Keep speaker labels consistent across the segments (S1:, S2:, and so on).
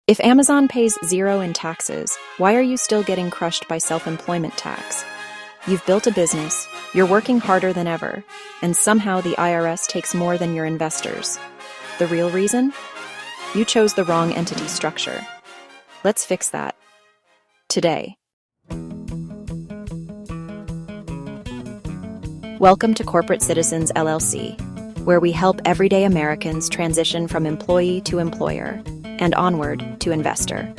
S1: If Amazon pays zero in taxes, why are you still getting crushed by self-employment tax? You've built a business, you're working harder than ever, and somehow the IRS takes more than your investors. The real reason? You chose the wrong entity structure. Let's fix that. Today. Welcome to Corporate Citizens LLC, where we help everyday Americans transition from employee to employer and onward to investor.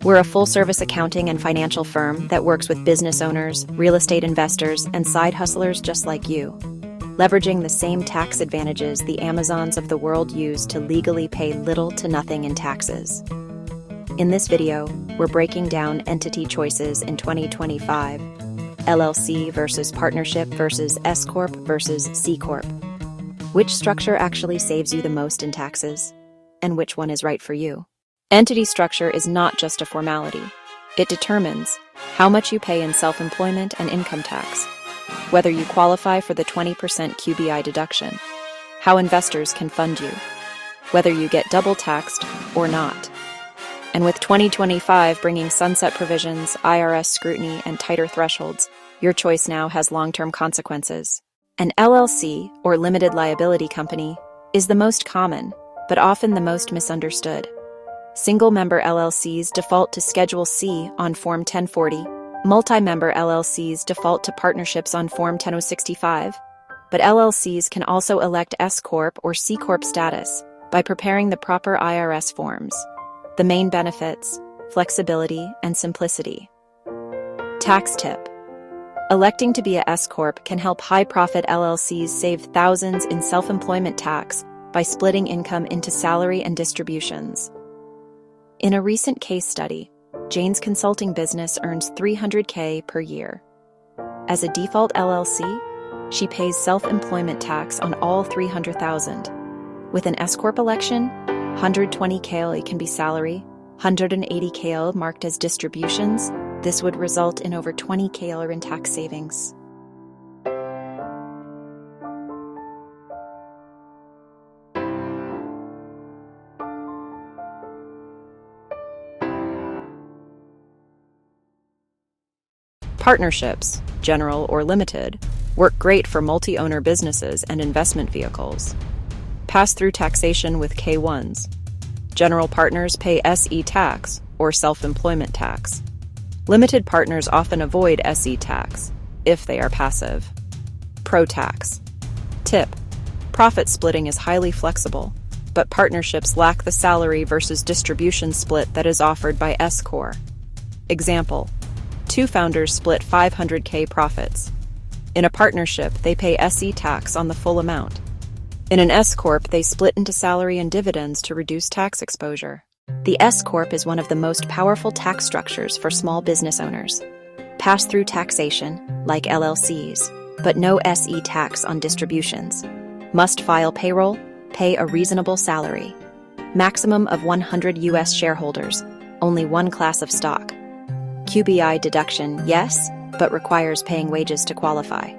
S1: We're a full-service accounting and financial firm that works with business owners, real estate investors, and side hustlers just like you, leveraging the same tax advantages the Amazons of the world use to legally pay little to nothing in taxes. In this video, we're breaking down entity choices in 2025, LLC versus partnership versus S Corp versus C Corp. Which structure actually saves you the most in taxes? And which one is right for you? Entity structure is not just a formality. It determines how much you pay in self-employment and income tax, whether you qualify for the 20% QBI deduction, how investors can fund you, whether you get double taxed or not. And with 2025 bringing sunset provisions, IRS scrutiny, and tighter thresholds, your choice now has long-term consequences. An LLC, or limited liability company, is the most common, but often the most misunderstood. Single-member LLCs default to Schedule C on Form 1040, multi-member LLCs default to partnerships on Form 10065, but LLCs can also elect S Corp or C Corp status by preparing the proper IRS forms. The main benefits: flexibility and simplicity. Tax tip: electing to be a S Corp can help high-profit LLCs save thousands in self-employment tax by splitting income into salary and distributions. In a recent case study, Jane's consulting business earns $300K per year. As a default LLC, she pays self-employment tax on all $300,000. With an S Corp election, $120K can be salary, $180K marked as distributions. This would result in over $20K in tax savings. Partnerships, general or limited, work great for multi-owner businesses and investment vehicles. Pass-through taxation with K-1s. General partners pay SE tax or self-employment tax. Limited partners often avoid SE tax if they are passive. Pro tax. Tip: profit splitting is highly flexible, but partnerships lack the salary versus distribution split that is offered by S Corp. Example: two founders split $500K profits. In a partnership, they pay SE tax on the full amount. In an S Corp, they split into salary and dividends to reduce tax exposure. The S Corp is one of the most powerful tax structures for small business owners. Pass-through taxation, like LLCs, but no SE tax on distributions. Must file payroll, pay a reasonable salary. Maximum of 100 U.S. shareholders, only one class of stock. QBI deduction, yes, but requires paying wages to qualify.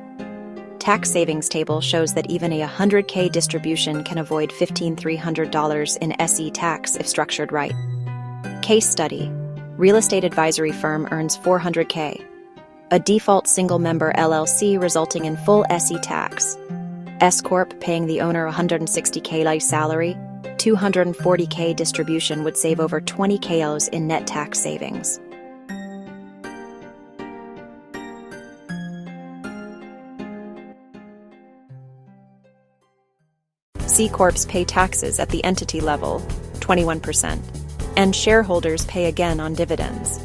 S1: Tax savings table shows that even a $100K distribution can avoid $1,300 in SE tax if structured right. Case study: real estate advisory firm earns $400K. A default single-member LLC resulting in full SE tax. S Corp paying the owner $160K life salary, $240K distribution would save over $20K in net tax savings. C Corps pay taxes at the entity level, 21%, and shareholders pay again on dividends.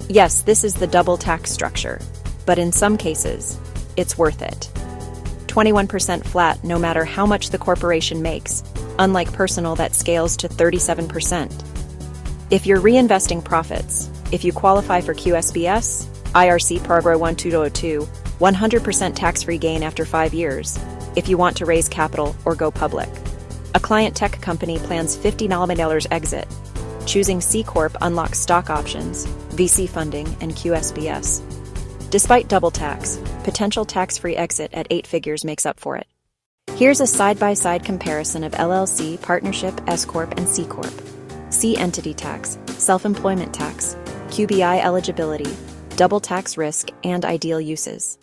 S1: Yes, this is the double tax structure, but in some cases, it's worth it. 21% flat no matter how much the corporation makes, unlike personal that scales to 37%. If you're reinvesting profits, if you qualify for QSBS, IRC Progr 1202, 100% tax-free gain after 5 years, if you want to raise capital or go public. A client tech company plans $50 million exit. Choosing C Corp unlocks stock options, VC funding, and QSBS. Despite double tax, potential tax-free exit at 8 figures makes up for it. Here's a side-by-side comparison of LLC, partnership, S Corp, and C Corp. C entity tax, self-employment tax, QBI eligibility, double tax risk, and ideal uses.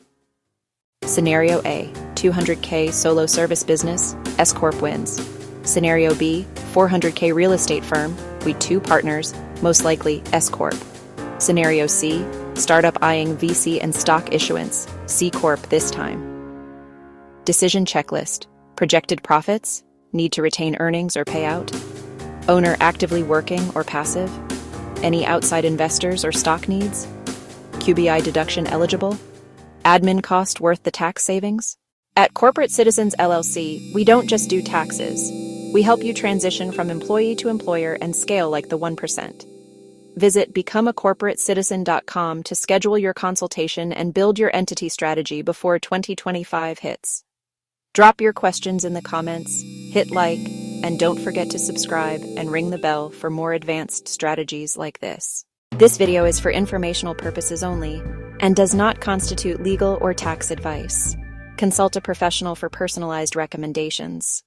S1: Scenario A, 200K solo service business, S Corp wins. Scenario B, 400K real estate firm, we 2 partners, most likely S Corp. Scenario C, startup eyeing VC and stock issuance, C Corp this time. Decision checklist, projected profits, need to retain earnings or payout, owner actively working or passive, any outside investors or stock needs, QBI deduction eligible, admin cost worth the tax savings. At Corporate Citizens LLC, we don't just do taxes. We help you transition from employee to employer and scale like the 1%. Visit becomeacorporatecitizen.com to schedule your consultation and build your entity strategy before 2025 hits. Drop your questions in the comments, hit like, and don't forget to subscribe and ring the bell for more advanced strategies like this. This video is for informational purposes only and does not constitute legal or tax advice. Consult a professional for personalized recommendations.